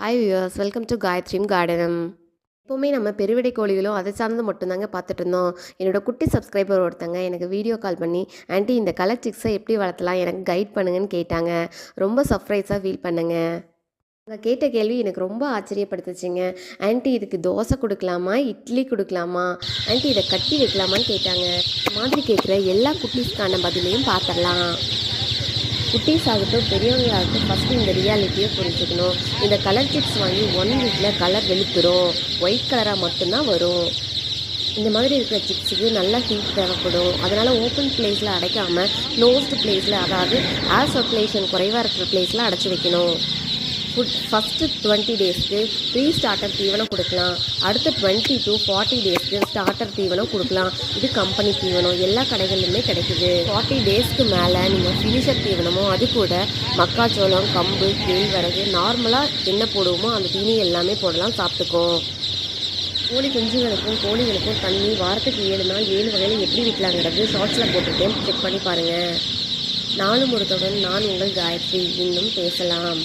Hi viewers, welcome to காயத்ரீம் கார்டனம். எப்போவுமே நம்ம பெருவிடை கோழிகளும் அதை சார்ந்து மட்டும்தாங்க பார்த்துட்டு இருந்தோம். என்னோட குட்டி சப்ஸ்கிரைபர் ஒருத்தங்க எனக்கு வீடியோ கால் பண்ணி, ஆன்ட்டி இந்த கலர் சிக்ஸை எப்படி வளர்த்தலாம் எனக்கு கைட் பண்ணுங்கன்னு கேட்டாங்க. ரொம்ப சர்ப்ரைஸாக ஃபீல் பண்ணுங்க. அவங்க கேட்ட கேள்வி எனக்கு ரொம்ப ஆச்சரியப்படுத்துச்சுங்க. ஆன்ட்டி இதுக்கு தோசை கொடுக்கலாமா, இட்லி கொடுக்கலாமா, ஆன்ட்டி இதை கட்டி வைக்கலாமான்னு கேட்டாங்க. இந்த மாதிரி கேட்குற எல்லா குட்டீஸ்க்கான பதிலையும் பார்த்துடலாம். குட்டீஸ் ஆகட்டும் பெரியவங்களாகட்டும் ஃபஸ்ட்டு இந்த ரியாலிட்டியை புரிஞ்சுக்கணும். இந்த கலர் சிப்ஸ் வாங்கி 1 வீக்கில் கலர் வெளுத்துரும், ஒயிட் கலராக மட்டும்தான் வரும். இந்த மாதிரி இருக்கிற சிப்ஸுக்கு நல்லா ஹீட் தேவைப்படும். அதனால் ஓப்பன் பிளேஸில் அடைக்காமல் க்ளோஸ்டு பிளேஸில், அதாவது ஏர் சர்க்குலேஷன் குறைவாக இருக்கிற பிளேஸில் அடைச்சி வைக்கணும். ஃபஸ்ட்டு 20 டேஸ்க்கு ப்ரீ ஸ்டார்டர் தீவனம் கொடுக்கலாம். அடுத்த 20 to 40 டேஸ்க்கு ஸ்டார்டர் தீவனம் கொடுக்கலாம். இது கம்பெனி தீவனம் எல்லா கடைகளிலுமே கிடைக்குது. 40 டேஸ்க்கு மேலே நீங்கள் ஃபினிஷர் தீவனமோ, அது கூட மக்காச்சோளம், கம்பு, கேழ்வரகு, நார்மலாக என்ன போடுவோமோ அந்த தீனி எல்லாமே போடலாம், சாப்பிட்டுக்கும். கோழி குஞ்சுகளுக்கும் கோழிகளுக்கும் தண்ணி வாரத்துக்கு 7 நாள் 7 வகையில் எப்படி விற்கலாங்கிறது ஷார்ட்ஸில் போட்டுருக்கேன், செக் பண்ணி பாருங்கள். நாளும் ஒருத்தவன், நான் உங்கள் காயத்ரி. இன்னும் பேசலாம்.